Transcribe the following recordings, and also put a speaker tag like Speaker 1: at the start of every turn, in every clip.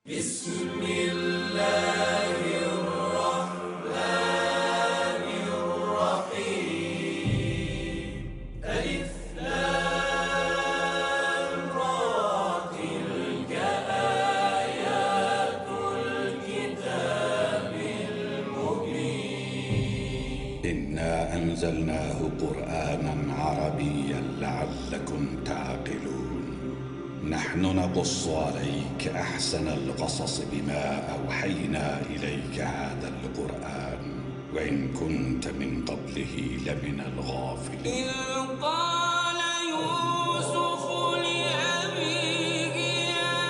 Speaker 1: بسم الله الرحمن الرحيم. ألف لام را تلك آيات الكتاب المبين. إنا أنزلناه قرآنا عربيا لعلكم تعقلون. نحن نقص عليك أحسن القصص بما أوحينا إليك هذا القرآن وإن كنت من قبله لمن الغافلين. إذ قال يوسف لأبيه يا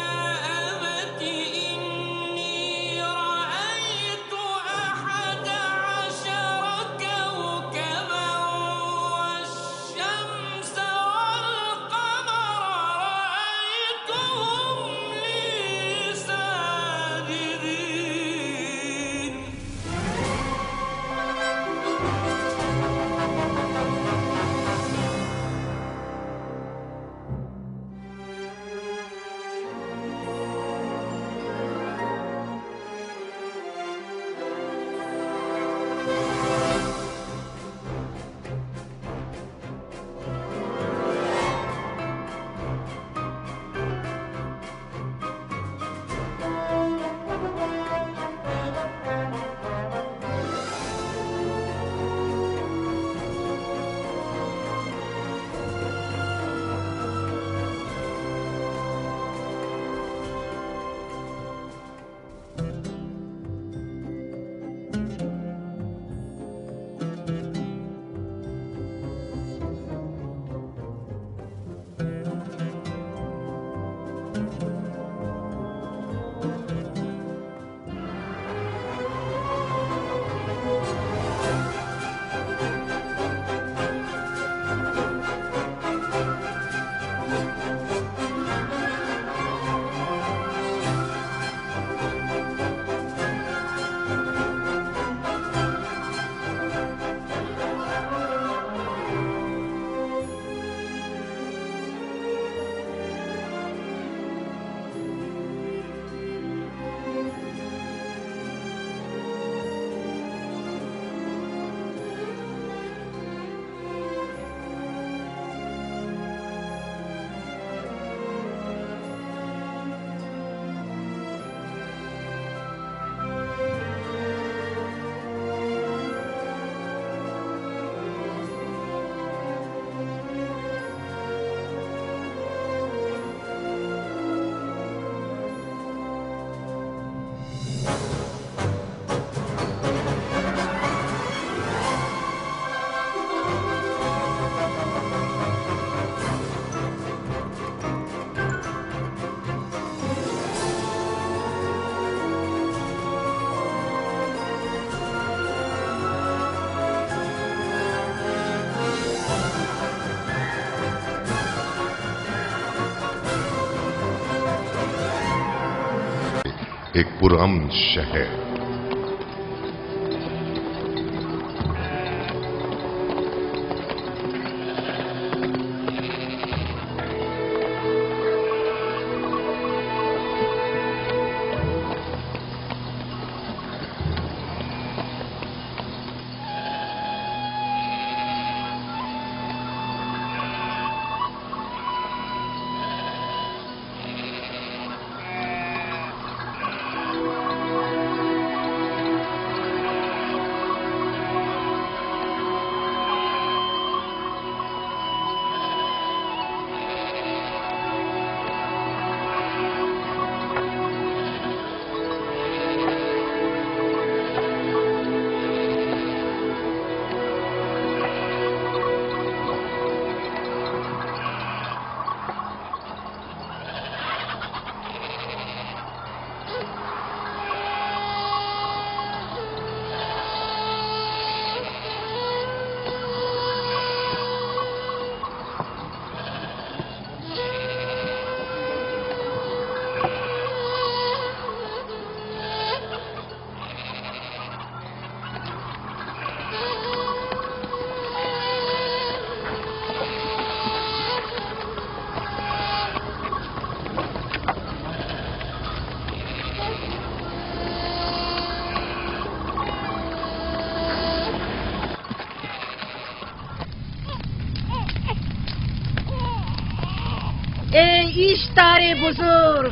Speaker 1: أبت إني رأيت 11 كوكبا والشمس
Speaker 2: ایک پرامن شہر.
Speaker 3: اشتار بزرگ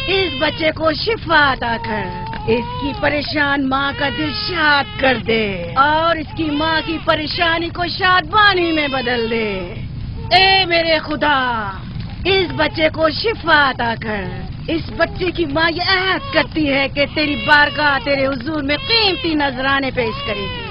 Speaker 3: اس بچے کو شفا عطا کر، اس کی پریشان ماں کا دل شاد کر دے اور اس کی ماں کی پریشانی کو شادمانی میں بدل دے۔ اے میرے خدا، اس بچے کو شفا عطا کر۔ اس بچے کی ماں یہ عہد کرتی ہے کہ تیری بارگاہ تیرے حضور میں قیمتی نذرانے پیش کرے گی۔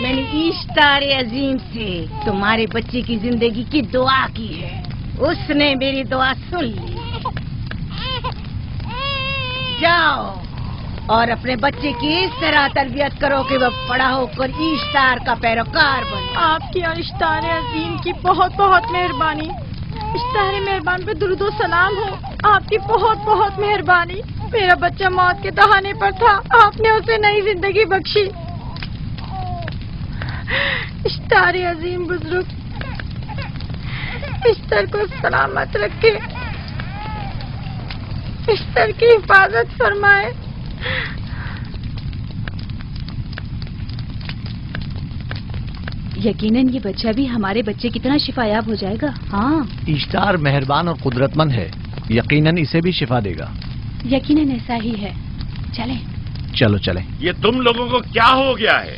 Speaker 3: میں نے اشتار عظیم سے تمہارے بچے کی زندگی کی دعا کی ہے، اس نے میری دعا سن لی۔ جاؤ اور اپنے بچے کی اس طرح تربیت کرو کہ وہ بڑا ہو کر اشتار کا پیروکار بنے۔
Speaker 4: آپ کی اور اشتار عظیم کی بہت بہت مہربانی۔ اشتار مہربان پہ درود و سلام ہو، آپ کی بہت بہت مہربانی۔ میرا بچہ موت کے دہانے پر تھا، آپ نے اسے نئی زندگی بخشی۔ اشتار عظیم بزرگ اشتر کو سلامت رکھے، اشتر کی حفاظت فرمائے۔
Speaker 5: یقیناً یہ بچہ بھی ہمارے بچے کی طرح شفا یاب ہو جائے گا۔ ہاں،
Speaker 6: اشتار مہربان اور قدرت مند ہے، یقیناً اسے بھی شفا دے گا۔
Speaker 5: یقیناً ایسا ہی ہے۔ چلیں
Speaker 6: چلو چلیں۔
Speaker 7: یہ تم لوگوں کو کیا ہو گیا ہے؟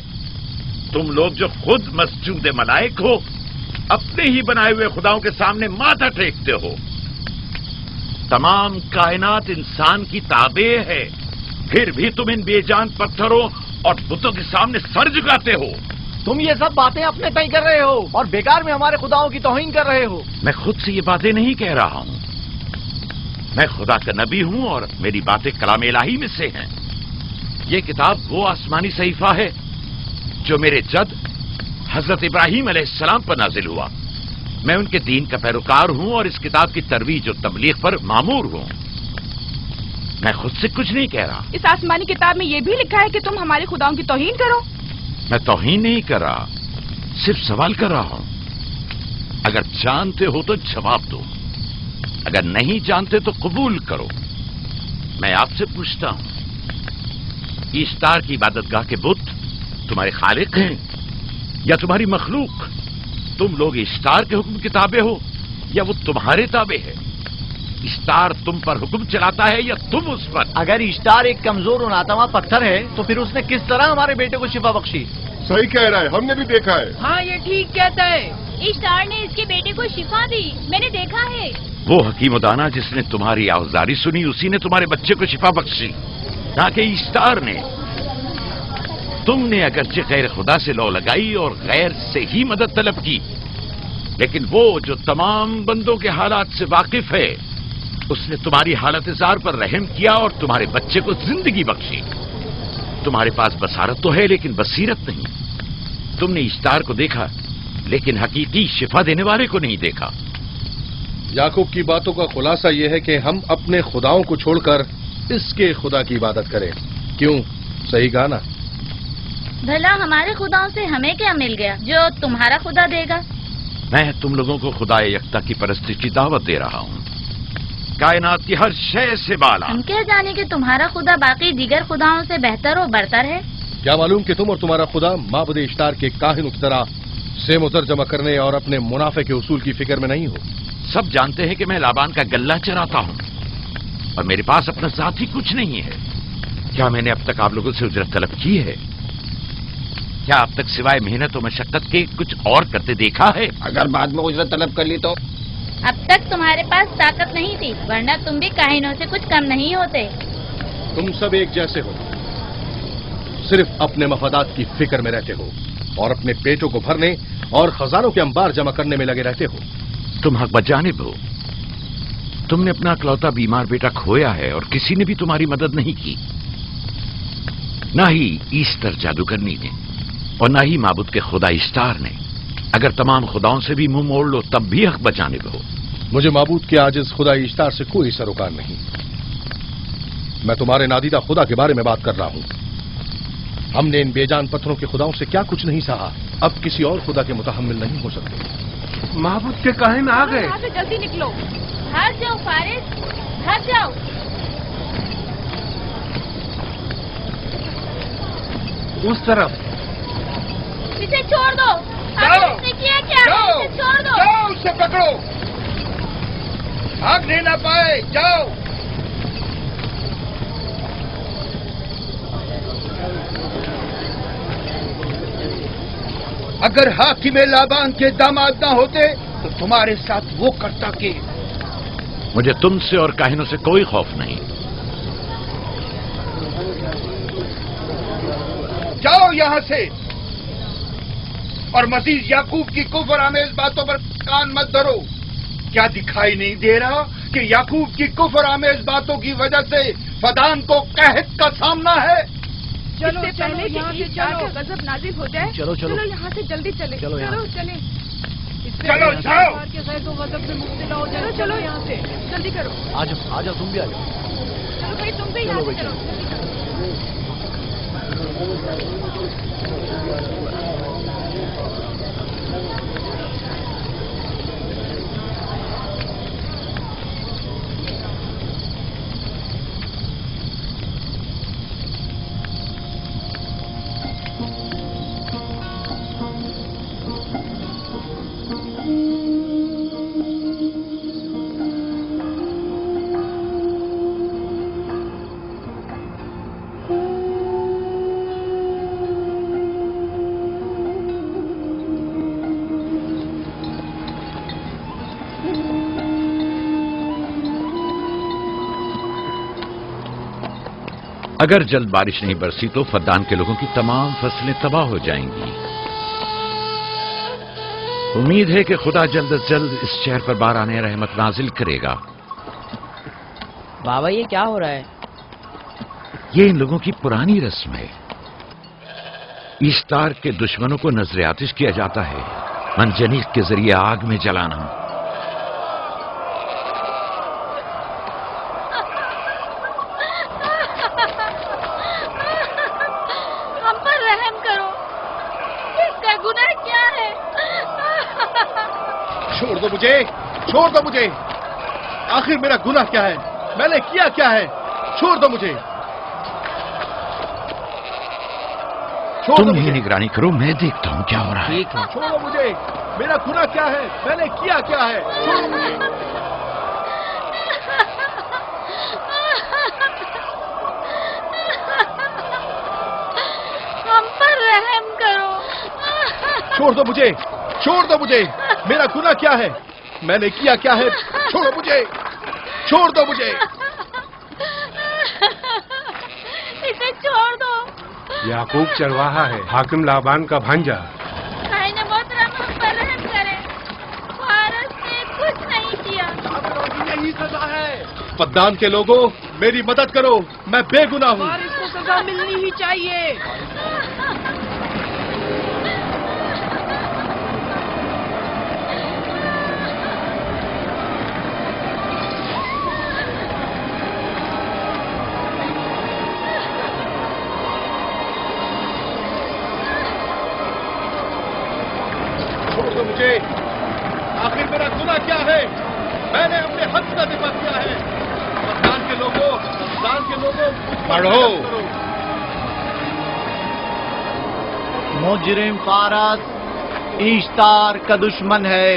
Speaker 7: تم لوگ جو خود مسجود ملائک ہو، اپنے ہی بنائے ہوئے خداؤں کے سامنے ماتھا ٹیکتے ہو۔ تمام کائنات انسان کی تابع ہے، پھر بھی تم ان بے جان پتھروں اور بتوں کے سامنے سر جھکاتے ہو۔
Speaker 6: تم یہ سب باتیں اپنے تئیں کر رہے ہو اور بیکار میں ہمارے خداؤں کی توہین کر رہے ہو۔
Speaker 7: میں خود سے یہ باتیں نہیں کہہ رہا ہوں، میں خدا کا نبی ہوں اور میری باتیں کلام الہی میں سے ہیں۔ یہ کتاب وہ آسمانی صحیفہ ہے جو میرے جد حضرت ابراہیم علیہ السلام پر نازل ہوا۔ میں ان کے دین کا پیروکار ہوں اور اس کتاب کی ترویج اور تبلیغ پر مامور ہوں۔ میں خود سے کچھ نہیں کہہ رہا۔
Speaker 4: اس آسمانی کتاب میں یہ بھی لکھا ہے کہ تم ہمارے خداؤں کی توہین کرو۔
Speaker 7: میں توہین نہیں کر رہا، صرف سوال کر رہا ہوں۔ اگر جانتے ہو تو جواب دو، اگر نہیں جانتے تو قبول کرو۔ میں آپ سے پوچھتا ہوں، اشتار کی عبادت گاہ کے بت تمہارے خالق ہیں یا تمہاری مخلوق؟ تم لوگ اشتار کے حکم کے تابع ہو یا وہ تمہارے تابع ہے؟ اشتار تم پر حکم چلاتا ہے یا تم اس پر؟
Speaker 6: اگر اشتار ایک کمزور اور ناتواں پتھر ہے تو پھر اس نے کس طرح ہمارے بیٹے کو شفا بخشی؟
Speaker 8: صحیح کہہ رہا ہے، ہم نے بھی دیکھا ہے۔
Speaker 3: ہاں یہ ٹھیک کہتا ہے،
Speaker 5: اشتار نے اس کے بیٹے کو شفا دی، میں نے دیکھا ہے۔
Speaker 7: وہ حکیم و دانا جس نے تمہاری آوازداری سنی، اسی نے تمہارے بچے کو شفا بخشی، نہ کہ اشتار نے۔ تم نے اگرچہ غیر خدا سے لو لگائی اور غیر سے ہی مدد طلب کی، لیکن وہ جو تمام بندوں کے حالات سے واقف ہے، اس نے تمہاری حالت زار پر رحم کیا اور تمہارے بچے کو زندگی بخشی۔ تمہارے پاس بصارت تو ہے لیکن بصیرت نہیں۔ تم نے اشتار کو دیکھا لیکن حقیقی شفا دینے والے کو نہیں دیکھا۔
Speaker 8: یعقوب کی باتوں کا خلاصہ یہ ہے کہ ہم اپنے خداؤں کو چھوڑ کر اس کے خدا کی عبادت کریں۔ کیوں؟ صحیح کہا نا؟
Speaker 5: بھلا ہمارے خداؤں سے ہمیں کیا مل گیا جو تمہارا خدا دے گا؟
Speaker 7: میں تم لوگوں کو خدا یکتا کی پرستی کی دعوت دے رہا ہوں، کائنات کی ہر شے سے بالا۔
Speaker 5: ہم کیا جانے کہ تمہارا خدا باقی دیگر خداؤں سے بہتر و برتر ہے؟
Speaker 8: کیا معلوم کہ تم اور تمہارا خدا معبود اشتار کے کاہنوں کی طرح سیم و زر جمع کرنے اور اپنے منافع کے اصول کی فکر میں نہیں ہو؟
Speaker 7: سب جانتے ہیں کہ میں لابان کا گلہ چراتا ہوں اور میرے پاس اپنا ذاتی کچھ نہیں ہے۔ کیا میں نے اب تک آپ لوگوں سے اجرت طلب کی ہے؟ کیا اب تک سوائے محنت و مشقت کے کچھ اور کرتے دیکھا ہے؟
Speaker 9: اگر بعد میں اجرت طلب کر لی تو؟
Speaker 5: اب تک تمہارے پاس طاقت نہیں تھی، ورنہ تم بھی کاہنوں سے کچھ کم نہیں ہوتے۔
Speaker 8: تم سب ایک جیسے ہو، صرف اپنے مفادات کی فکر میں رہتے ہو اور اپنے پیٹوں کو بھرنے اور خزانوں کے انبار جمع کرنے میں لگے رہتے ہو۔
Speaker 7: تم حق بجانب ہو۔ تم نے اپنا اکلوتا بیمار بیٹا کھویا ہے اور کسی نے بھی تمہاری مدد نہیں کی، نہ ہی ایسٹر جادوگرنی نے اور نہ ہی معبود کے خدا اشتار نے۔ اگر تمام خداؤں سے بھی منہ موڑ لو تب بھی حق بجانب ہو۔
Speaker 8: مجھے معبود کے عاجز خدا اشتار سے کوئی سروکار نہیں۔ میں تمہارے نادیدہ خدا کے بارے میں بات کر رہا ہوں۔ ہم نے ان بے جان پتھروں کے خداؤں سے کیا کچھ نہیں سہا، اب کسی اور خدا کے متحمل نہیں ہو سکتے۔
Speaker 10: معبود کے کاہن آ گئے۔
Speaker 4: یہاں سے جلدی نکلو۔
Speaker 5: بھاگ جاؤ فارس، بھاگ جاؤ۔
Speaker 10: اس طرف
Speaker 5: इसे छोड़ दो।
Speaker 8: जाओ,
Speaker 5: आपने किया क्या?
Speaker 8: जाओ,
Speaker 5: इसे छोड़ दो।
Speaker 8: जाओ, उसे पकड़ो, भागने ना पाए, जाओ। अगर हाकिम लाबान के दामाद ना होते तो तुम्हारे साथ वो करता कि।
Speaker 7: मुझे तुमसे और काहिनों से कोई खौफ नहीं।
Speaker 8: जाओ यहां से, और मजीद याकूब की कुफर आमेज बातों पर कान मत धरो। क्या दिखाई नहीं दे रहा कि याकूब की कुफर आमेज बातों की वजह से फदान को कहत का सामना है?
Speaker 4: चलो पहले यहाँ से चलो, गजब नाजिल हो जाए। चलो चलो यहाँ से जल्दी चले। चलो चले।
Speaker 8: चलो जाओ।
Speaker 4: तो गजब में मुब्तला हो जाए। चलो यहाँ से जल्दी करो।
Speaker 6: आ जाओ तुम भी आ जाओ।
Speaker 4: चलो भाई तुम भी यहाँ से चलो।
Speaker 7: अगर जल्द बारिश नहीं बरसी तो फद्दान के लोगों की तमाम फसलें तबाह हो जाएंगी। उम्मीद है कि खुदा जल्द अज जल्द इस शहर पर बाराने रहमत नाजिल करेगा।
Speaker 11: बाबा ये क्या हो रहा है?
Speaker 7: ये इन लोगों की पुरानी रस्म है। ईस्टार के दुश्मनों को नजर आतिश किया जाता है, मनजनीक के जरिए आग में जलाना।
Speaker 5: हम पर रहम करो, इसका गुनाह क्या है?
Speaker 8: छोड़ दो मुझे, छोड़ दो मुझे। आखिर मेरा गुनाह क्या है? मैंने किया क्या है? छोड़ दो मुझे।
Speaker 7: तुम ही निगरानी करो, मैं देखता हूं क्या हो रहा है।
Speaker 8: छोड़ो मुझे, मेरा गुनाह क्या है? मैंने किया क्या है? छोड़ो मुझे।
Speaker 5: हम पर रहम करो।
Speaker 8: छोड़ दो मुझे, छोड़ दो मुझे। मेरा गुनाह क्या है? मैंने किया क्या है? छोड़ो मुझे, छोड़ दो मुझे।
Speaker 5: इसे छोड़ दो।
Speaker 10: याकूब चरवाहा है, हाकिम लाबान का भांजा।
Speaker 5: भाईने मोहतरम हम पर रहम करे, फारस ने कुछ नहीं किया।
Speaker 8: यही सजा है। फद्दान के लोगों, मेरी मदद करो, मैं बेगुनाह हूँ।
Speaker 4: फारिस को सजा मिलनी ही चाहिए।
Speaker 8: मुझे आखिर मेरा गुनाह क्या है? मैंने अपने हक का दिफा किया है। फद्दान के लोगों पढ़ो।
Speaker 6: मुजरिम फारस ईश्तार का दुश्मन है।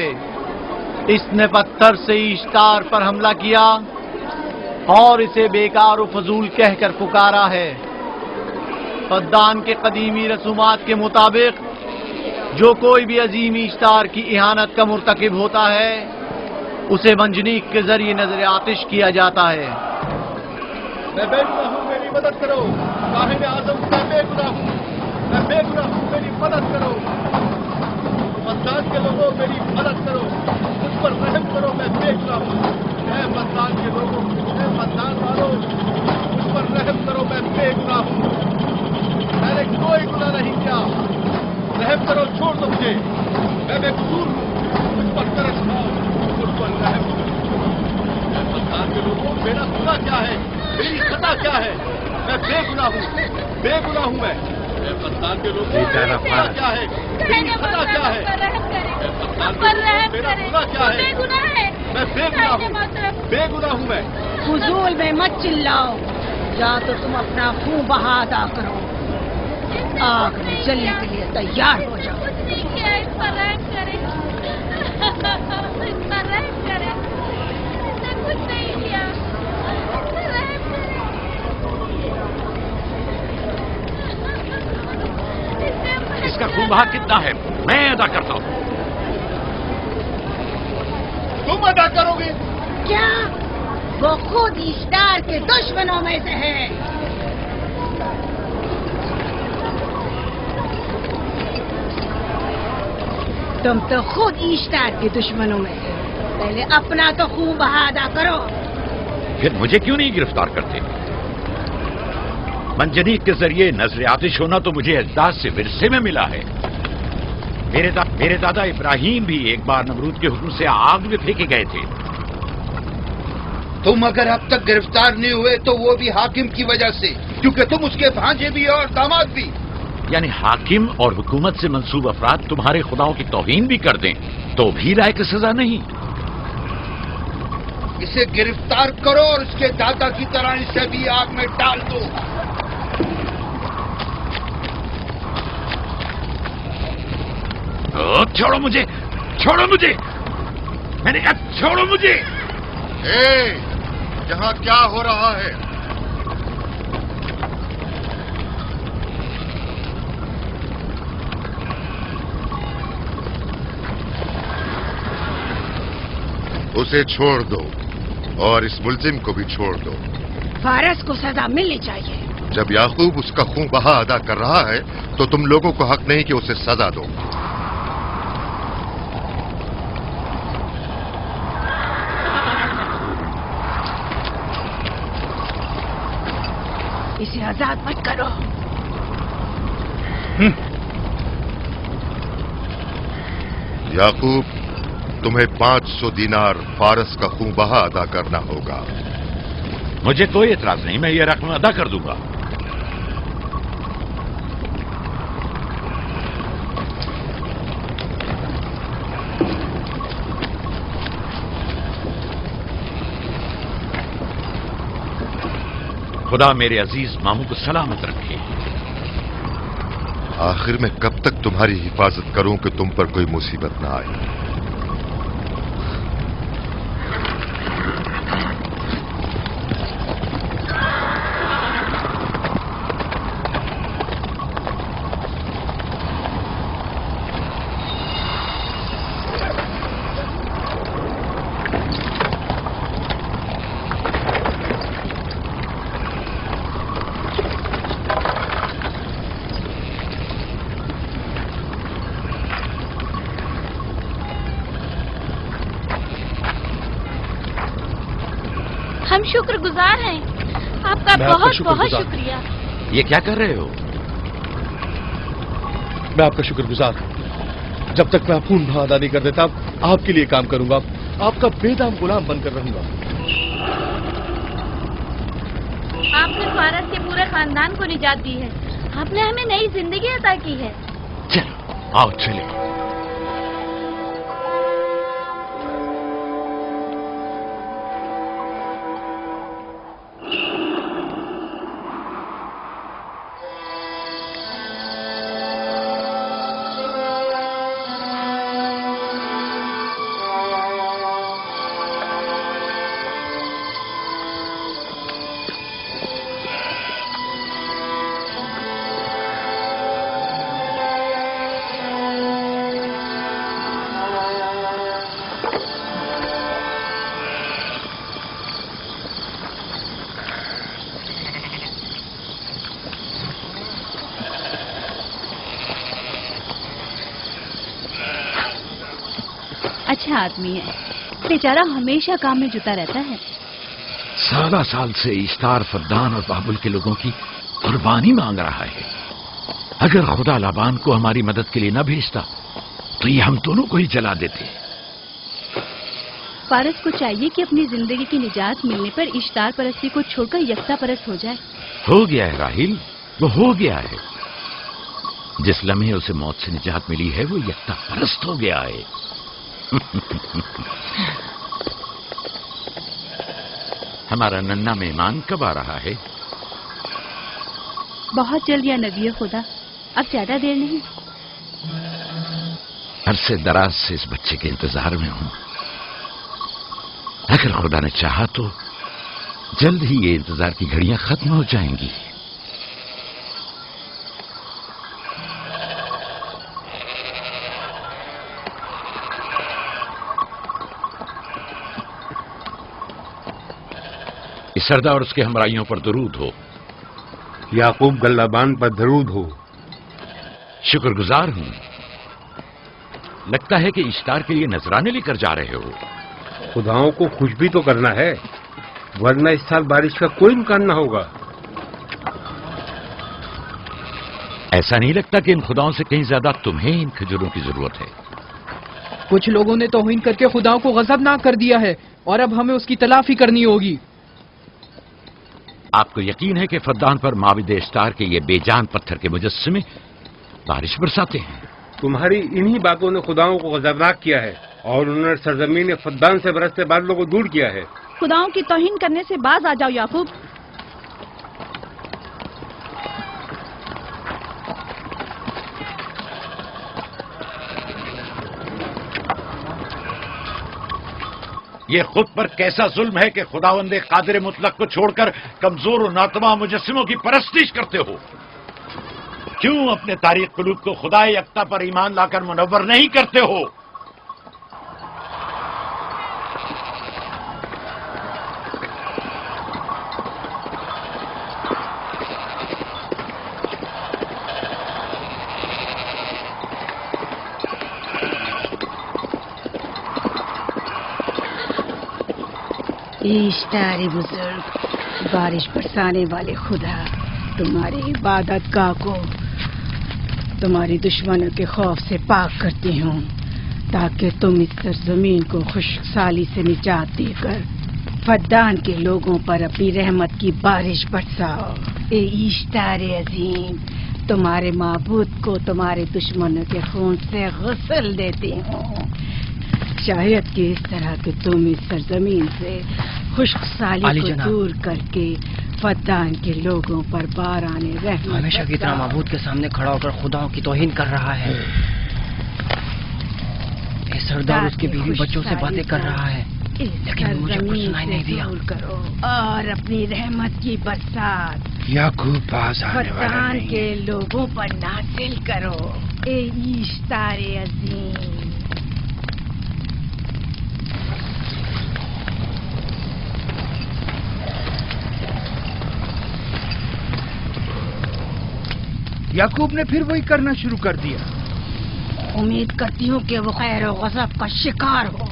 Speaker 6: इसने पत्थर से ईश्तार पर हमला किया और इसे बेकार और फजूल कहकर पुकारा है। फद्दान के कदीमी रसूमात के मुताबिक जो कोई भी अजीम ईश्तार की इहानत का मुर्तकिब होता है उसे मंजनीक के जरिए नजर आतिश किया जाता है।
Speaker 8: मैं बेगुनाह हूँ, मेरी मदद करो। काहिन आजम, मैं बेगुनाह हूँ, मैं बेगुनाह हूँ, मेरी मदद करो। फद्दान के लोगों, मेरी मदद करो, मुझ पर रहम करो, मैं बेगुनाह हूँ। ऐ फद्दान के लोगों, ऐ फद्दान वालों, मुझ पर रहम करो, मैं बेगुनाह हूँ। मैंने कोई गुनाह नहीं किया, रहम करो, छोड़ दो मुझे। मैं बेकसूर हूँ, मुझ पर तरस खाओ, मुझ पर रहम करो। ऐ फद्दान के लोगों, मेरा गुनाह क्या है? मेरी खता क्या है? मैं बेगुनाह हूँ, बेगुनाह हूँ मैं। ऐ फद्दान के लोगों, मेरा गुनाह क्या है? मेरी खता क्या है? ऐ फद्दान के लोगों, मेरा गुनाह क्या है? मैं बेगुनाह हूँ, बेगुनाह हूँ मैं।
Speaker 3: फजूल में मत चिल्लाओ, या तो तुम अपना खून बहा अदा करो। आग में जलने के लिए तैयार हो जाओ।
Speaker 5: पर रहम करें, इस पर रहम करें, इसने कुछ नहीं किया, इस पर रहम करें,
Speaker 7: इसका खून बहा कितना है मैं अदा करता हूँ।
Speaker 8: तुम अदा करोगे?
Speaker 3: क्या वो खुद ईस्टार के दुश्मनों में से है? तुम तो खुद ईस्टार के दुश्मनों में से। पहले अपना तो खून बहा अदा करो।
Speaker 7: फिर मुझे क्यों नहीं गिरफ्तार करते? मंजनीक के जरिए नजर आतिश होना तो मुझे अजदाद से विरसे में मिला है। मेरे दादा इब्राहिम भी एक बार नमरूद के हुक्म से आग में फेंके गए थे।
Speaker 11: तुम अगर अब तक गिरफ्तार नहीं हुए तो वो भी हाकिम की वजह से, क्योंकि तुम उसके भांजे भी और दामाद भी।
Speaker 7: यानी हाकिम और हुकूमत से मंसूब अफराद तुम्हारे खुदाओं की तौहीन भी कर दें तो भी लायक सजा नहीं।
Speaker 11: इसे गिरफ्तार करो और उसके दादा की तरह इसे भी आग में डाल दो।
Speaker 7: छोड़ो मुझे, छोड़ो मुझे, मैंने कहा छोड़ो मुझे।
Speaker 8: यहाँ क्या हो रहा है? उसे छोड़ दो और इस मुलजिम को भी छोड़ दो।
Speaker 3: फारस को सजा मिलनी चाहिए।
Speaker 8: जब याकूब उसका खून बहा अदा कर रहा है तो तुम लोगों को हक नहीं कि उसे सजा दो।
Speaker 3: इसे आजाद मत करो।
Speaker 8: याकूब, तुम्हें 500 दीनार फारस का खून बहा अदा करना होगा।
Speaker 7: मुझे कोई एतराज नहीं, मैं ये रकम अदा कर दूंगा। खुदा मेरे अजीज मामू को सलामत रखे।
Speaker 8: आखिर में कब तक तुम्हारी हिफाजत करूं कि तुम पर कोई मुसीबत ना आए?
Speaker 5: हम शुक्रगुजार हैं, आपका बहुत बहुत शुक्रिया।
Speaker 7: ये क्या कर रहे हो?
Speaker 8: मैं आपका शुक्रगुजार हूं। जब तक मैं खून बहा अदा नहीं कर देता आपके लिए काम करूंगा, आपका बेदाम गुलाम बनकर रहूंगा।
Speaker 5: आपने फारस के पूरे खानदान को निजात दी है, आपने हमें नई जिंदगी अता की है।
Speaker 7: चलो आओ चले।
Speaker 12: अच्छा आदमी है, बेचारा हमेशा काम में जुटा रहता है।
Speaker 7: साला साल से इश्तार, फद्दान और बाबुल के लोगों की कुर्बानी मांग रहा है। अगर खुदा लाबान को हमारी मदद के लिए न भेजता तो ये हम दोनों को ही जला देते।
Speaker 12: फारस को चाहिए कि अपनी जिंदगी की निजात मिलने पर इश्तार परस्ती को छोड़कर यकता परस्त हो जाए।
Speaker 7: हो गया है राहिल, वो हो गया है। जिस लम्हे उसे मौत से निजात मिली है वो यकता परस्त हो गया है। हमारा नन्ना मेहमान कब आ रहा है?
Speaker 12: बहुत जल्द या नबी खुदा, अब ज्यादा देर नहीं।
Speaker 7: عرصے دراز سے اس بچے کے انتظار میں ہوں. اگر خدا نے چاہا تو جلد ہی یہ انتظار کی گھڑیاں ختم ہو جائیں گی. اس سردار اور اس کے ہمراہیوں پر درود ہو.
Speaker 10: یعقوب گلابان پر درود ہو.
Speaker 7: شکر گزار ہوں. لگتا ہے کہ اشتار کے لیے نذرانے لے کر جا رہے ہو.
Speaker 10: خداؤں کو خوش بھی تو کرنا ہے، ورنہ اس سال بارش کا کوئی امکان نہ ہوگا.
Speaker 7: ایسا نہیں لگتا کہ ان خداؤں سے کہیں زیادہ تمہیں ان کھجوروں کی ضرورت ہے؟
Speaker 13: کچھ لوگوں نے توہین کر کے خداؤں کو غضبناک کر دیا ہے اور اب ہمیں اس کی تلافی کرنی ہوگی.
Speaker 7: آپ کو یقین ہے کہ فدان پر معبد اشتار کے یہ بے جان پتھر کے مجسمے بارش برساتے ہیں؟
Speaker 10: تمہاری انہی باتوں نے خداؤں کو غضبناک کیا ہے اور انہوں نے سرزمین فدان سے برستے بادلوں کو دور کیا ہے.
Speaker 12: خداؤں کی توہین کرنے سے باز آ جاؤ یعقوب.
Speaker 7: یہ خود پر کیسا ظلم ہے کہ خداوند قادر مطلق کو چھوڑ کر کمزور و ناتواں مجسموں کی پرستش کرتے ہو. کیوں اپنے تاریخ قلوب کو خدا یکتا پر ایمان لا کر منور نہیں کرتے ہو؟
Speaker 3: اشتار بزرگ، بارش برسانے والے خدا، تمہاری عبادت گاہ کو تمہاری دشمنوں کے خوف سے پاک کرتی ہوں تاکہ تم اس سرزمین کو خشک سالی سے نجات دے کر فدان کے لوگوں پر اپنی رحمت کی بارش برساؤ. اے اشتار عظیم، تمہارے معبود کو تمہارے دشمنوں کے خون سے غسل دیتی ہوں. شاید کہ اس طرح کہ تم اس سرزمین سے خشک سالی کو دور کر کے فدان کے لوگوں پر باران رحمت.
Speaker 14: ہمیشہ کی طرح معبود کے سامنے کھڑا ہو کر خداؤں کی توہین کر رہا ہے. یہ سردار اس کے بیوی بچوں سے باتیں کر رہا ہے لیکن مجھے کچھ سنائی نہیں دیا.
Speaker 3: کرو اور اپنی رحمت کی برسات
Speaker 11: یعقوب باز آنے والا
Speaker 3: فدان
Speaker 11: نہیں.
Speaker 3: کے لوگوں پر نازل کرو. اے اشتار عظیم،
Speaker 11: یعقوب نے پھر وہی کرنا شروع کر دیا.
Speaker 3: امید کرتی ہوں کہ وہ خیر و غضب کا شکار ہو.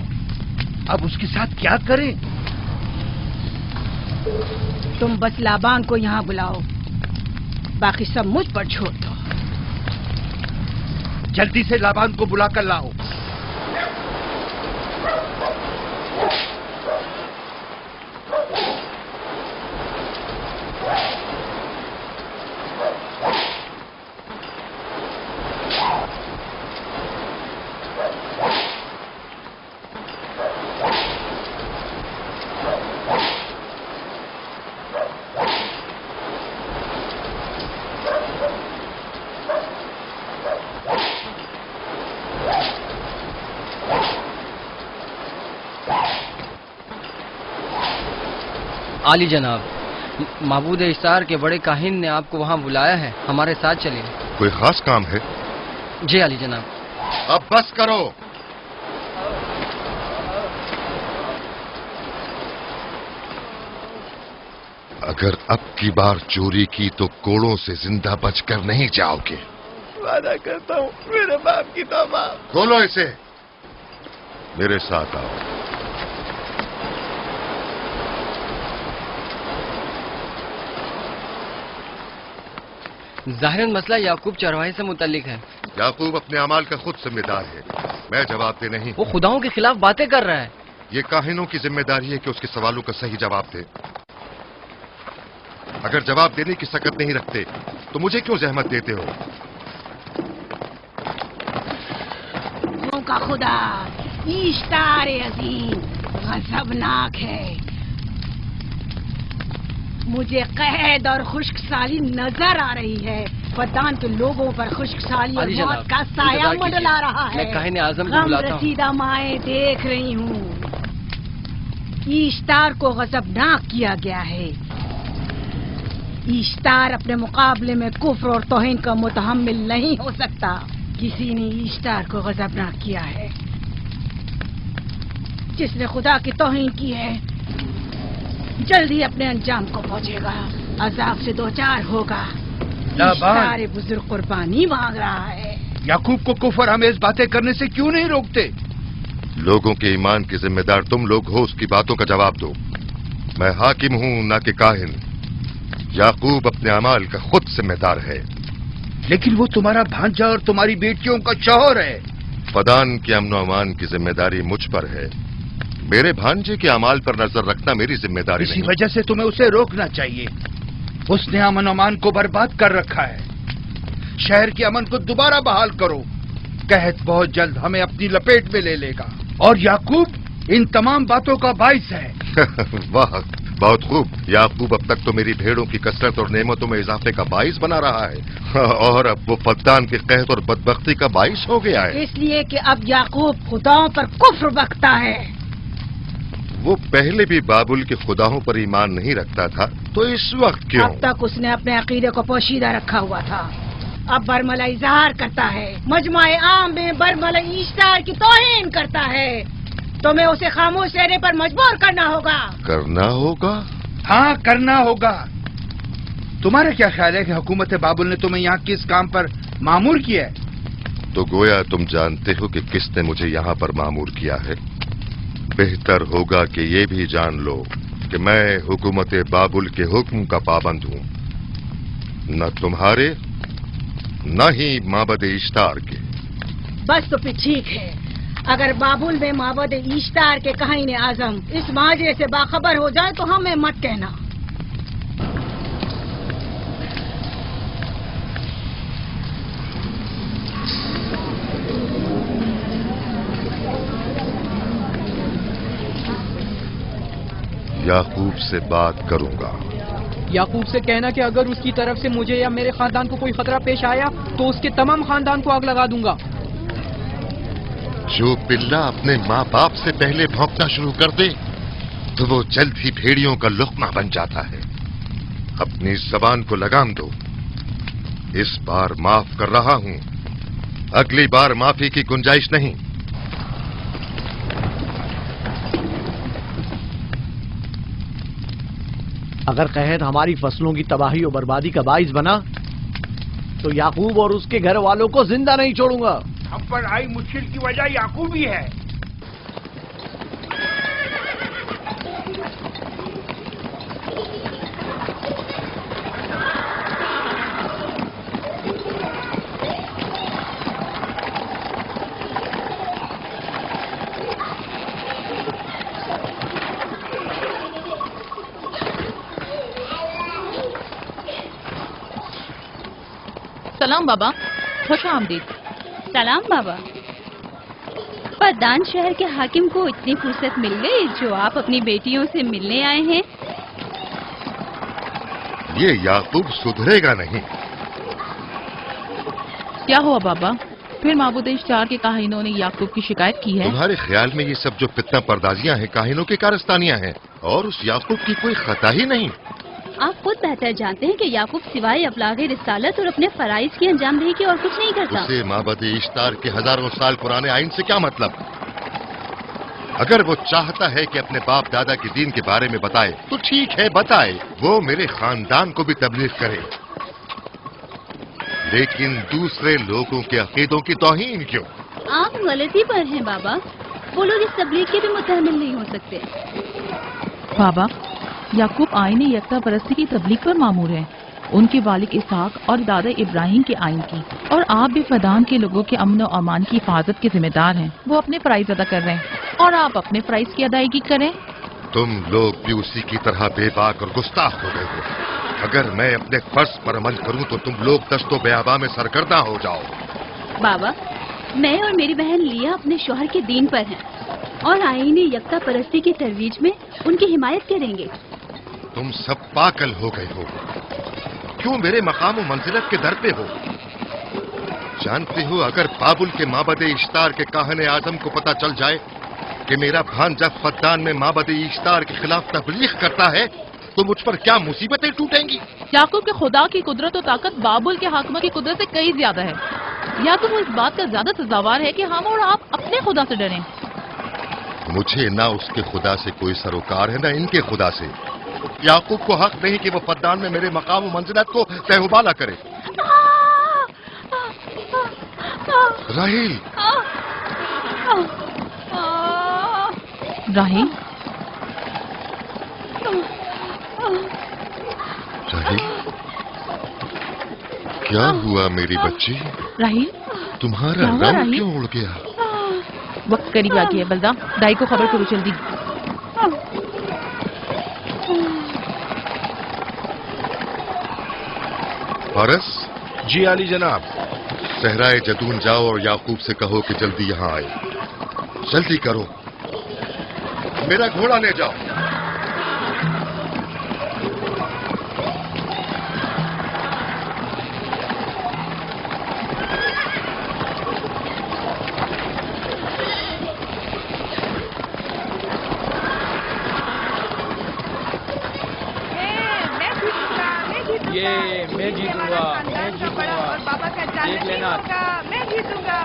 Speaker 11: اب اس کے ساتھ کیا کریں؟
Speaker 3: تم بس لابان کو یہاں بلاؤ، باقی سب مجھ پر چھوڑ دو.
Speaker 11: جلدی سے لابان کو بلا کر لاؤ.
Speaker 14: عالی جناب، معبود اشتار کے بڑے کاہن نے آپ کو وہاں بلایا ہے، ہمارے ساتھ چلیے.
Speaker 2: کوئی خاص کام ہے؟
Speaker 14: جی عالی جناب.
Speaker 2: اب بس کرو. اگر اب کی بار چوری کی تو کوڑوں سے زندہ بچ کر نہیں جاؤ گے.
Speaker 11: وعدہ کرتا ہوں میرے باپ کی توبہ.
Speaker 2: کھولو اسے، میرے ساتھ آؤ.
Speaker 14: ظاہراً مسئلہ یعقوب چرواہے سے متعلق ہے.
Speaker 2: یعقوب اپنے اعمال کا خود ذمہ دار ہے، میں جواب دے نہیں.
Speaker 14: وہ خداؤں کے خلاف باتیں کر رہا ہے.
Speaker 2: یہ کاہنوں کی ذمہ داری ہے کہ اس کے سوالوں کا صحیح جواب دے. اگر جواب دینے کی سکت نہیں رکھتے تو مجھے کیوں زحمت دیتے ہو؟
Speaker 3: کا خدا اشتار عظیم غضبناک ہے. مجھے قحط اور خشک سالی نظر آ رہی ہے. फद्दान के लोगों पर खुश्क साली और
Speaker 14: हाँ जी
Speaker 3: मौत
Speaker 14: जनाब,
Speaker 3: का साया
Speaker 14: इंतजार
Speaker 3: मंडला
Speaker 14: कीजिए।
Speaker 3: रहा है।
Speaker 14: मैं काहिन आज़म को
Speaker 3: गम
Speaker 14: बुलाता हूँ।
Speaker 3: रसीदा माए देख रही हूँ। ईश्तार को गजबनाक किया गया है। ईश्तार अपने मुकाबले में कुफ्र और तौहीन का मुतहम्मिल नहीं हो सकता। किसी ने ईश्तार को गजबनाक किया है। जिसने खुदा की तौहीन की है जल्दी अपने अंजाम को पहुंचेगा, अजाब से दो चार होगा। ईश्तार बुजुर्ग कुर्बानी मांग रहा है।
Speaker 11: याकूब को कुफर हमें बातें करने से क्यों नहीं रोकते?
Speaker 2: लोगों के ईमान की जिम्मेदार तुम लोग हो, उसकी बातों का जवाब दो। मैं हाकिम हूं ना कि काहिन। याकूब अपने अमाल का खुद जिम्मेदार है।
Speaker 11: लेकिन वो तुम्हारा भांजा और तुम्हारी बेटियों का शौहर है।
Speaker 2: फदान के अमन अमान की जिम्मेदारी मुझ पर है। मेरे भांजे के अमाल पर नजर रखना मेरी जिम्मेदारी
Speaker 11: इसी
Speaker 2: नहीं।
Speaker 11: वजह से तुम्हें उसे रोकना चाहिए। उसने अमन अमान को बर्बाद कर रखा है। शहर के अमन को दोबारा बहाल करो। कहत बहुत जल्द हमें अपनी लपेट में ले लेगा और याकूब इन तमाम बातों का बाइस है।
Speaker 2: वाह, बहुत खूब। याकूब अब तक तो मेरी भेड़ों की कसरत और नेमतों में इजाफे का बाइस बना रहा है और अब वो फद्दान के कहत और बदबख्ती का बाइस हो गया है।
Speaker 3: इसलिए कि अब याकूब खुदाओं पर कुफ्र बकता है।
Speaker 2: वो पहले भी बाबुल के खुदाओं पर ईमान नहीं रखता था, तो इस वक्त क्यों?
Speaker 3: अब तक उसने अपने अकीदे को पोशीदा रखा हुआ था। अब बरमला इजहार करता है, मजमाए आम में बरमला ईश्तार की तौहीन करता है। तुम्हें उसे खामोश रहने पर मजबूर करना होगा।
Speaker 2: करना होगा?
Speaker 11: हाँ, करना होगा। तुम्हारा क्या ख्याल है कि हुकूमत बाबुल ने तुम्हें यहाँ किस काम पर मामूर किया है?
Speaker 2: तो गोया तुम जानते हो कि किसने मुझे यहाँ पर मामूर किया है। बेहतर होगा कि ये भी जान लो कि मैं हुकूमत बाबुल के हुक्म का पाबंद हूँ, न तुम्हारे न ही माबद इश्तार के।
Speaker 3: बस तो फिर ठीक है। अगर बाबुल में माबद इश्तार के काहिन आजम इस माजरे से बाखबर हो जाए तो हमें मत कहना।
Speaker 2: याकूब से बात करूंगा।
Speaker 13: याकूब से कहना कि अगर उसकी तरफ से मुझे या मेरे खानदान को कोई खतरा पेश आया तो उसके तमाम खानदान को आग लगा दूंगा।
Speaker 2: जो पिल्ला अपने माँ बाप से पहले भौंकना शुरू कर दे तो वो जल्द ही भेड़ियों का लुक़मा बन जाता है। अपनी जबान को लगाम दो। इस बार माफ कर रहा हूं, अगली बार माफी की गुंजाइश नहीं।
Speaker 6: अगर कहत हमारी फसलों की तबाही और बर्बादी का बाइस बना तो याकूब और उसके घर वालों को जिंदा नहीं छोड़ूंगा।
Speaker 11: हम पर आई मुश्किल की वजह याकूब ही है।
Speaker 15: सलाम बाबा, खुश आमदीद।
Speaker 12: सलाम बाबा। फद्दान शहर के हाकिम को इतनी फुर्सत मिल गई जो आप अपनी बेटियों से मिलने आए हैं।
Speaker 2: ये याकूब सुधरेगा नहीं।
Speaker 15: क्या हुआ बाबा? फिर माबूद इश्तार के काहिनों ने याकूब की शिकायत की है?
Speaker 2: तुम्हारे ख्याल में ये सब जो फितना पर्दाजियां हैं काहिनों की कारस्तानियां हैं और उस याकूब की कोई खता ही नहीं।
Speaker 12: आप खुद बेहतर जानते हैं कि याकूब सिवाय अबलागे रिसालत और अपने फराइज की अंजामदही की और कुछ नहीं करता।
Speaker 2: उसे माबद इश्तार के हजारों साल पुराने आइन से क्या मतलब? अगर वो चाहता है कि अपने बाप दादा के दीन के बारे में बताए तो ठीक है, बताए। वो मेरे खानदान को भी तबलीग करे, लेकिन दूसरे लोगों के अकीदों की तौहीन क्यों?
Speaker 12: आप गलती पर हैं बाबा। वो लोग इस तबलीग के भी मुतहम्मिल नहीं हो सकते।
Speaker 15: बाबा, याकूब आईन यकता परस्ती की तबलीग पर मामूर है, उनके वालिद इसहाक और दादा इब्राहिम के आइन की। और आप भी फदान के लोगों के अमन और अमान की हिफाजत के जिम्मेदार हैं। वो अपने फराइज अदा कर रहे हैं और आप अपने फराइज की अदायगी करें।
Speaker 2: तुम लोग भी उसी की तरह बेबाक और गुस्ताख हो गए हो। अगर मैं अपने फर्ज पर अमल करूं तो तुम लोग दस्तो बेआबा में सरगर्दा हो जाओ।
Speaker 12: बाबा, मैं और मेरी बहन लिया अपने शौहर के दीन पर हैं और आईन यकता परस्ती की तरवीज में उनकी हिमायत करेंगे।
Speaker 2: तुम सब पागल हो गए हो। क्यों मेरे मकाम और मंजिलत के दर पे हो? जानते हो, अगर बाबुल के माबद इश्तार के काहने आजम को पता चल जाए कि मेरा भांजा फद्दान में माबद इश्तार के खिलाफ तबलीग करता है तो मुझ पर क्या मुसीबतें टूटेंगी।
Speaker 15: याकूब के खुदा की कुदरत और ताकत बाबुल के हाकिम की कुदरत से कई ज्यादा है। याकूब इस बात का ज्यादा सजावार है कि हम और आप अपने खुदा से डरें।
Speaker 2: मुझे ना उसके खुदा से कोई सरोकार है, ना इनके खुदा से। याकूब को हक नहीं कि वो फद्दान में मेरे मकाम और मंजिलत को तहबाला करे। राहील,
Speaker 15: राहील,
Speaker 2: राहील, क्या हुआ मेरी बच्ची?
Speaker 15: राहील,
Speaker 2: तुम्हारा रंग क्यों उड़ गया?
Speaker 15: वक्त करीब आ गया है बलदा, दाई को खबर करो जल्दी।
Speaker 2: फारस?
Speaker 8: जी आली जनाब।
Speaker 2: सहराए जदून जाओ और याकूब से कहो कि जल्दी यहाँ आए। जल्दी करो, मेरा घोड़ा ले जाओ।
Speaker 13: मैं जीतूंगा, मैं जीतूंगा, देख लेना। मैं जीतूंगा,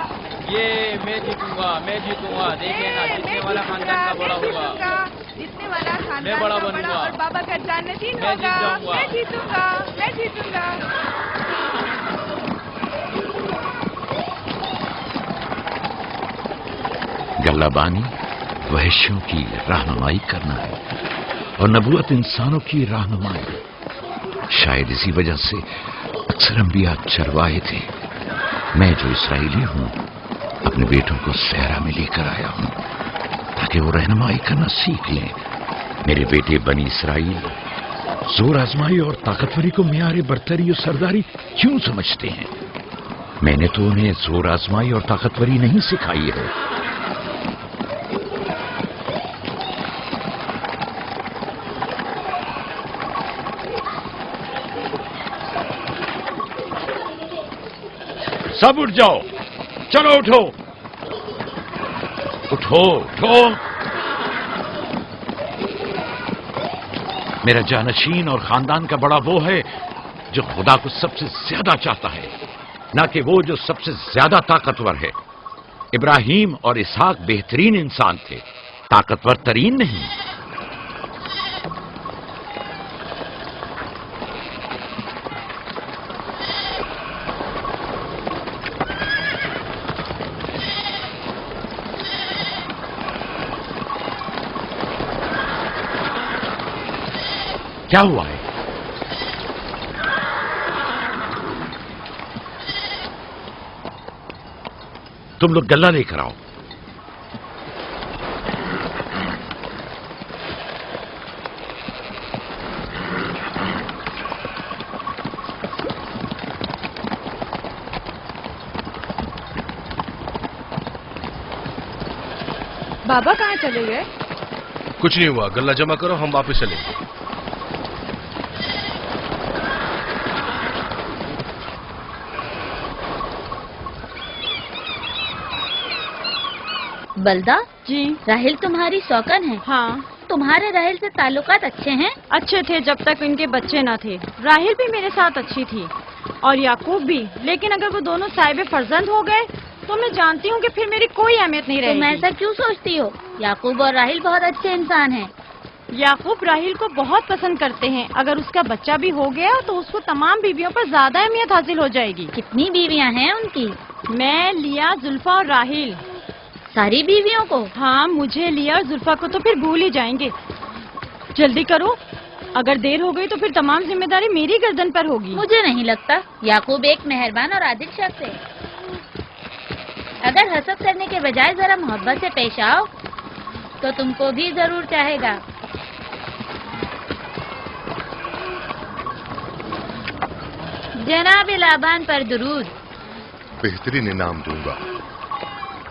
Speaker 13: मैं जीतूंगा, मैं जीतूंगा, देख लेना। जीतने वाला खानदान का बड़ा होगा,
Speaker 4: जीतने वाला खानदान
Speaker 13: मैं बड़ा
Speaker 4: का
Speaker 13: बनूंगा
Speaker 4: और बाबा का जन्नतीन
Speaker 13: मैं जीत
Speaker 4: होगा।
Speaker 13: जाऊंगा।
Speaker 4: मैं जीतूंगा, मैं जीतूंगा।
Speaker 7: गल्लाबानी वहशियों की रहनुमाई करना है और नबूवत इंसानों की रहनुमाई। शायद इसी वजह से अक्सर अंबिया चरवाहे थे। मैं जो इसराइली हूं, अपने बेटों को सहरा में लेकर आया हूं ताकि वो रहनुमाई करना सीख लें। मेरे बेटे बनी इसराइल जोर आजमाई और ताकतवरी को मियारे बरतरी और सरदारी क्यों समझते हैं? मैंने तो उन्हें जोर आजमाई और ताकतवरी नहीं सिखाई है। सब उठ जाओ, चलो उठो, उठो, उठो। मेरा जानशीन और खानदान का बड़ा वो है जो खुदा को सबसे ज्यादा चाहता है, ना कि वो जो सबसे ज्यादा ताकतवर है। इब्राहिम और इसहाक बेहतरीन इंसान थे, ताकतवर तरीन नहीं। क्या हुआ है? तुम लोग गल्ला लेकर आओ।
Speaker 4: बाबा कहाँ चले गए?
Speaker 8: कुछ नहीं हुआ, गल्ला जमा करो, हम वापस चलेंगे।
Speaker 12: बलदा
Speaker 4: जी।
Speaker 12: राहिल तुम्हारी शौकन है?
Speaker 4: हाँ।
Speaker 12: तुम्हारे राहिल से ताल्लुकात अच्छे हैं?
Speaker 4: अच्छे थे जब तक इनके बच्चे न थे। राहिल भी मेरे साथ अच्छी थी और याकूब भी, लेकिन अगर वो दोनों साहिब फर्जंद हो गए तो मैं जानती हूँ कि फिर मेरी कोई अहमियत नहीं रहेगी।
Speaker 12: तुम ऐसा क्यों सोचती हो? याकूब और राहिल बहुत अच्छे इंसान हैं।
Speaker 4: याकूब राहिल को बहुत पसंद करते हैं। अगर उसका बच्चा भी हो गया तो उसको तमाम बीवियों पर ज्यादा अहमियत हासिल हो जाएगी।
Speaker 12: कितनी बीवियां हैं उनकी?
Speaker 4: मैं, लिया, जुल्फा और राहिल।
Speaker 12: सारी बीवियों को?
Speaker 4: हाँ, मुझे, लिया और जुल्फा को तो फिर भूल ही जाएंगे। जल्दी करो, अगर देर हो गई तो फिर तमाम जिम्मेदारी मेरी गर्दन पर होगी।
Speaker 12: मुझे नहीं लगता। याकूब एक मेहरबान और आदिल शख्स है। अगर हसद करने के बजाय जरा मोहब्बत से पेश आओ तो तुमको भी जरूर चाहेगा। जनाब लाबान पर दुरूद।
Speaker 2: बेहतरीन इनाम दूंगा।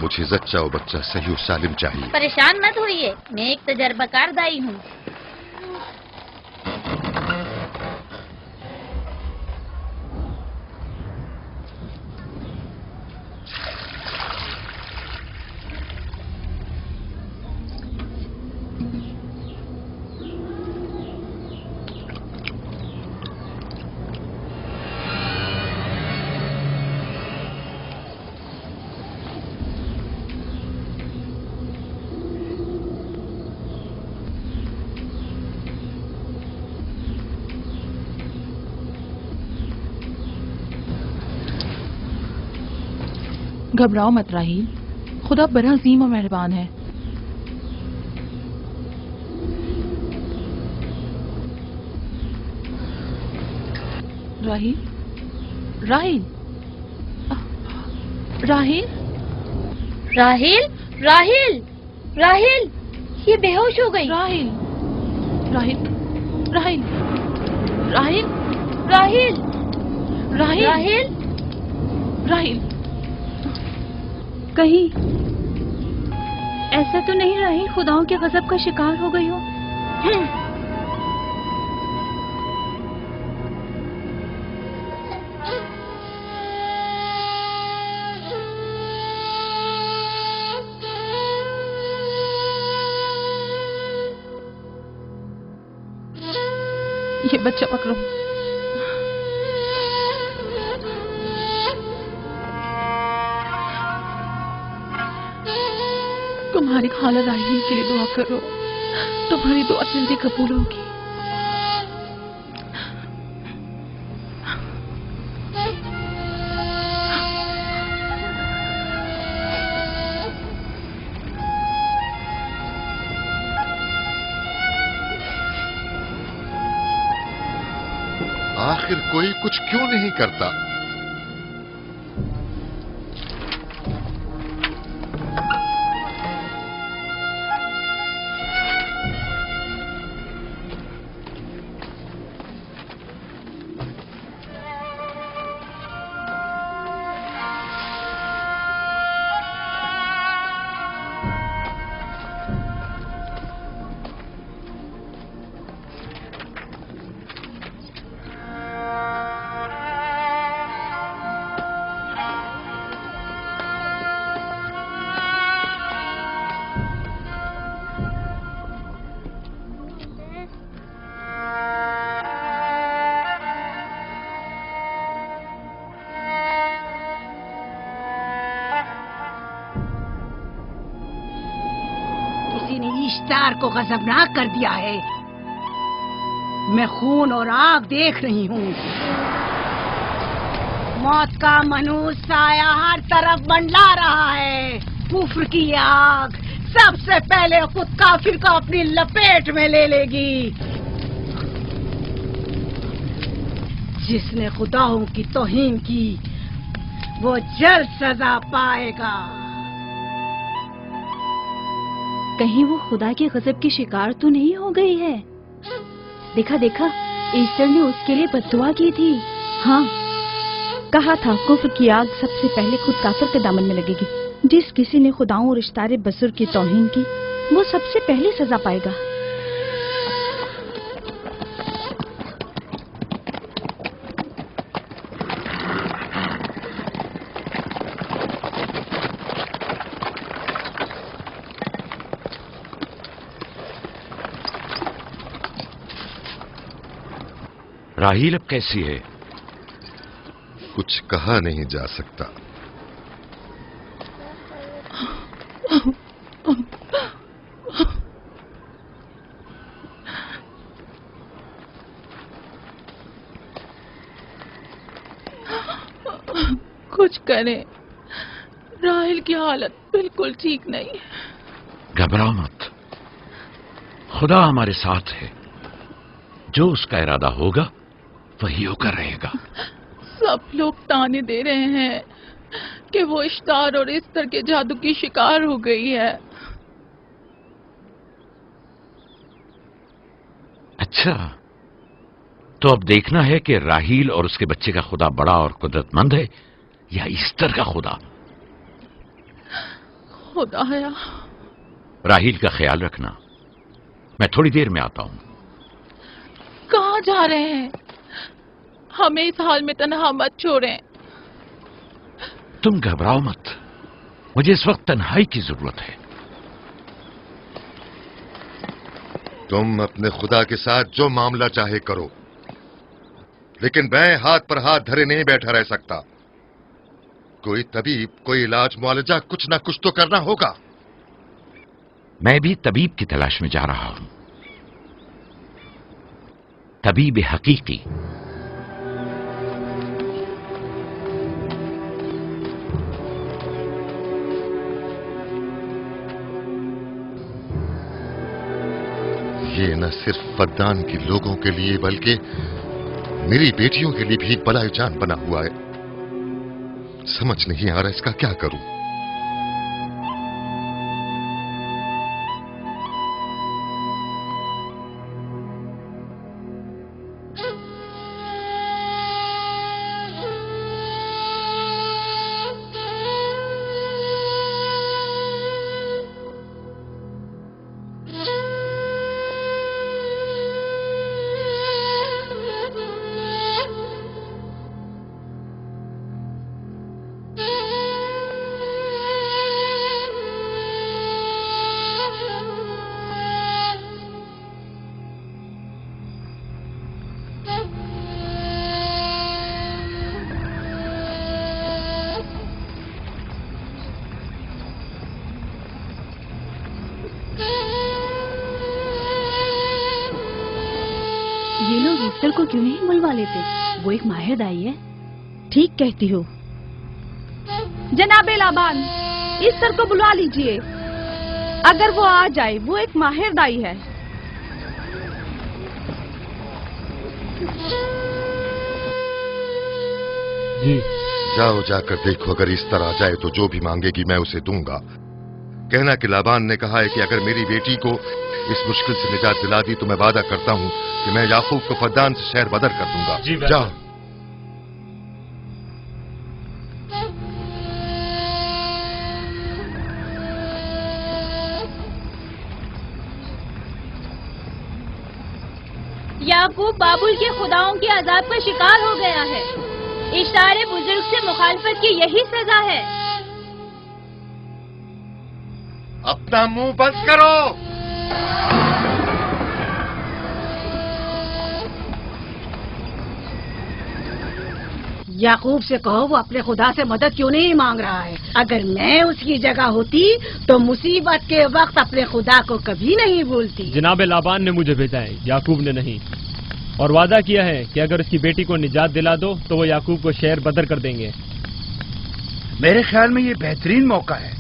Speaker 2: मुझे जच्चा और बच्चा सही और सालिम चाहिए।
Speaker 12: परेशान मत होइए, मैं एक तजर्बाकार दाई हूँ।
Speaker 15: घबराओ मत राहील, खुदा बड़ा अजीम और मेहरबान है। राहील, राहील, राहील,
Speaker 12: राहील, राहील, राहील, ये बेहोश हो गई।
Speaker 15: राहील, राहील, राहील, राहील,
Speaker 12: राहील,
Speaker 15: राहील,
Speaker 12: राहील,
Speaker 15: राहील,
Speaker 4: कहीं ऐसा तो नहीं राहील खुदाओं के गजब का शिकार हो गई हो?
Speaker 15: ये बच्चा पकड़ो। तुम्हारी खाला राहील के लिए दुआ करो, तुम्हारी दुआ जल्दी कबूल होगी।
Speaker 2: आखिर कोई कुछ क्यों नहीं करता?
Speaker 3: इश्तार को गजबनाक कर दिया है। मैं खून और आग देख रही हूँ। मौत का मनूस साया हर तरफ मंडला रहा है। कुफ्र की आग सबसे पहले खुद काफिर को अपनी लपेट में ले लेगी। जिसने खुदाओं की तौहीन की वो जल्द सजा पाएगा।
Speaker 4: कहीं वो खुदा के गजब की शिकार तो नहीं हो गई है? देखा देखा, ईस्टर ने उसके लिए बद्दुआ की थी। हाँ, कहा था कुफ्र की आग सबसे पहले खुद काफिर के दामन में लगेगी। जिस किसी ने खुदाओं और इश्तारे बजुर्ग की तौहीन की वो सबसे पहले सजा पाएगा।
Speaker 7: राहील अब कैसी है?
Speaker 2: कुछ कहा नहीं जा सकता।
Speaker 15: कुछ करें, राहील की हालत बिल्कुल ठीक नहीं।
Speaker 7: घबराओ मत, खुदा हमारे साथ है। जो उसका इरादा होगा वही होकर रहेगा।
Speaker 15: सब लोग ताने दे रहे हैं कि वो इश्तार और इस्तर के जादू की शिकार हो गई है।
Speaker 7: अच्छा, तो अब देखना है कि राहील और उसके बच्चे का खुदा बड़ा और कुदरतमंद है या ईस्टर का खुदा।
Speaker 15: खुदाया,
Speaker 7: राहील का ख्याल रखना। मैं थोड़ी देर में आता हूं।
Speaker 15: कहाँ जा रहे हैं? हमें इस हाल में तन्हा मत छोड़ें।
Speaker 7: तुम घबराओ मत, मुझे इस वक्त तन्हाई की जरूरत है।
Speaker 2: तुम अपने खुदा के साथ जो मामला चाहे करो, लेकिन मैं हाथ पर हाथ धरे नहीं बैठा रह सकता। कोई तबीब, कोई इलाज, मुआलजा, कुछ ना कुछ तो करना होगा।
Speaker 7: मैं भी तबीब की तलाश में जा रहा हूं, तबीब हकीकी।
Speaker 2: ये न सिर्फ फद्दान के लोगों के लिए बल्कि मेरी बेटियों के लिए भी एक बला जान बना हुआ है। समझ नहीं आ रहा इसका क्या करूं।
Speaker 16: ये लोग ईस्टर को क्यों नहीं बुलवा लेते? वो एक माहिर दाई है। ठीक कहती हो।
Speaker 4: जनाबे लाबान, ईस्टर को बुलवा लीजिए। अगर वो आ जाए, वो एक माहिर दाई है।
Speaker 2: जी जाओ, जाकर देखो, अगर इस तरह आ जाए तो जो भी मांगेगी मैं उसे दूंगा। कहना कि लाबान ने कहा है कि अगर मेरी बेटी को इस मुश्किल से निजात दिला दी तो मैं वादा करता हूं कि मैं याकूब को फद्दान से शहर बदर कर दूंगा। जाओ।
Speaker 12: याकूब बाबुल के खुदाओं के अजाब का शिकार हो गया है। इशारे बुजुर्ग से मुखालफत की यही सजा है।
Speaker 2: अपना मुंह बंद करो।
Speaker 3: याकूब से कहो वो अपने खुदा से मदद क्यों नहीं मांग रहा है। अगर मैं उसकी जगह होती तो मुसीबत के वक्त अपने खुदा को कभी नहीं भूलती।
Speaker 17: जनाब लाबान ने मुझे भेजा है, याकूब ने नहीं, और वादा किया है कि अगर उसकी बेटी को निजात दिला दो तो वो याकूब को शहर बदर कर देंगे।
Speaker 11: मेरे ख्याल में ये बेहतरीन मौका है।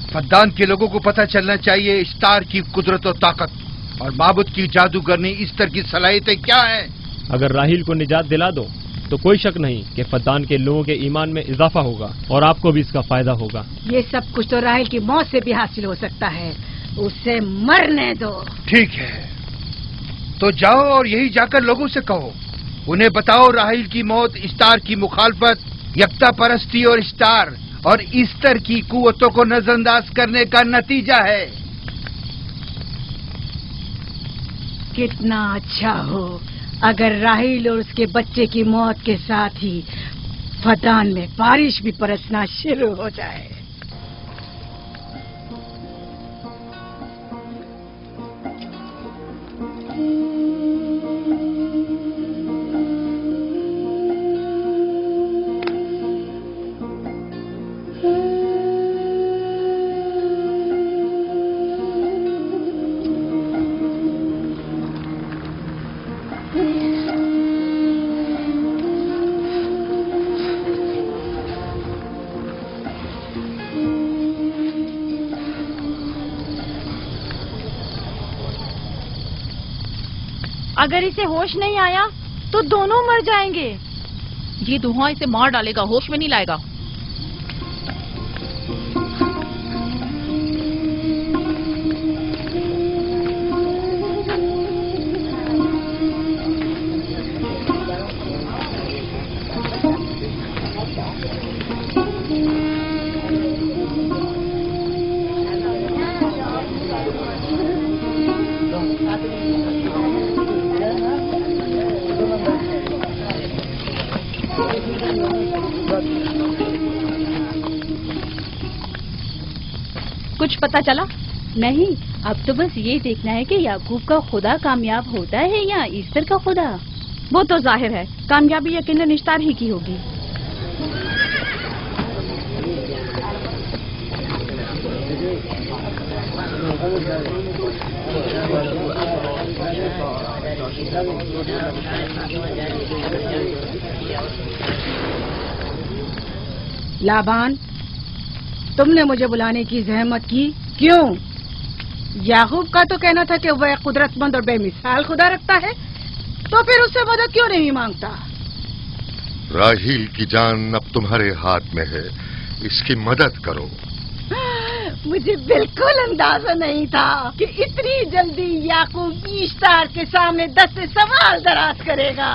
Speaker 11: फद्दान के लोगों को पता चलना चाहिए इश्तार की कुदरत और ताकत और माबुद की जादूगरनी इस्तर की सलाहियतें क्या हैं।
Speaker 17: अगर राहील को निजात दिला दो तो कोई शक नहीं कि फद्दान के लोगों के ईमान में इजाफा होगा और आपको भी इसका फायदा होगा।
Speaker 3: ये सब कुछ तो राहील की मौत से भी हासिल हो सकता है। उसे मरने दो।
Speaker 11: ठीक है, तो जाओ और यही जाकर लोगों से कहो, उन्हें बताओ राहील की मौत इस्तार की मुखालफत, यकता परस्ती और इस्तार और इस्तर की कुव्वतों को नजरअंदाज करने का नतीजा है।
Speaker 3: कितना अच्छा हो अगर राहील और उसके बच्चे की मौत के साथ ही फद्दान में बारिश भी बरसना शुरू हो जाए।
Speaker 4: अगर इसे होश नहीं आया तो दोनों मर जाएंगे।
Speaker 15: ये धुआं इसे मार डालेगा, होश में नहीं लाएगा।
Speaker 4: कुछ पता चला?
Speaker 16: नहीं, अब तो बस ये देखना है कि याकूब का खुदा कामयाब होता है या ईस्टर का खुदा।
Speaker 4: वो तो जाहिर है, कामयाबी यकीनन इश्तार ही की होगी।
Speaker 3: लाबान, तुमने मुझे बुलाने की जहमत की, क्यों? याकूब का तो कहना था कि वह कुदरतमंद और बेमिसाल खुदा रखता है, तो फिर उससे मदद क्यों नहीं मांगता?
Speaker 2: राहील की जान अब तुम्हारे हाथ में है, इसकी मदद करो।
Speaker 3: मुझे बिल्कुल अंदाजा नहीं था कि इतनी जल्दी याकूब ईश्तार के सामने 10 से सवाल दराज करेगा।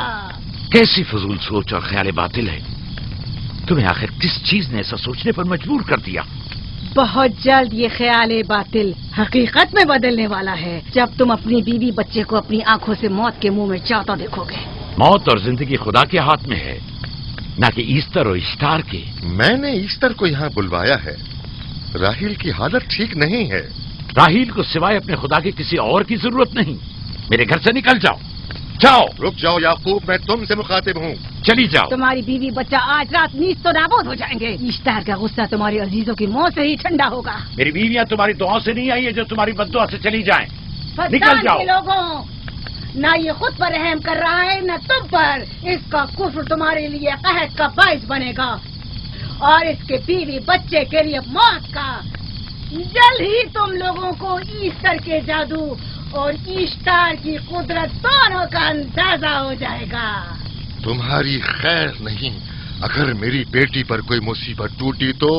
Speaker 7: कैसी फजूल सोच और ख्याल बातिल है। तुम्हें आखिर किस चीज ने ऐसा सोचने पर मजबूर कर दिया?
Speaker 3: बहुत जल्द ये ख्याल बातिल हकीकत में बदलने वाला है, जब तुम अपनी बीवी बच्चे को अपनी आंखों से मौत के मुंह में चाहता देखोगे।
Speaker 7: मौत और जिंदगी खुदा के हाथ में है, न कि ईस्टर और इश्तार के।
Speaker 2: मैंने ईस्टर को यहाँ बुलवाया है। राहील की हालत ठीक नहीं है।
Speaker 7: राहील को सिवाय अपने खुदा के किसी और की जरूरत नहीं। मेरे घर से निकल जाओ। जाओ।
Speaker 2: रुक जाओ याकूब, मैं तुमसे मुखातिब हूँ।
Speaker 7: चली जाओ।
Speaker 3: तुम्हारी बीवी बच्चा आज रात नीच तो नाबूद हो जाएंगे। ईश्तार का गुस्सा तुम्हारे अजीजों की मौत से ही ठंडा होगा।
Speaker 7: मेरी बीवियां तुम्हारी दुआओं से नहीं आई है जो तुम्हारी बद्दुआ से चली जाएं। निकल जाओ।
Speaker 3: लोगों, न ये खुद पर रहम कर रहा है न तुम पर। इसका कुफ्र तुम्हारे लिए कहत का बाइस बनेगा और इसके बीवी बच्चे के लिए मौत का। जल्द ही तुम लोगों को ईस्टर के जादू और ईश्तार की कुदरत दोनों का अंदाजा हो जाएगा।
Speaker 2: तुम्हारी खैर नहीं। अगर मेरी बेटी पर कोई मुसीबत टूटी तो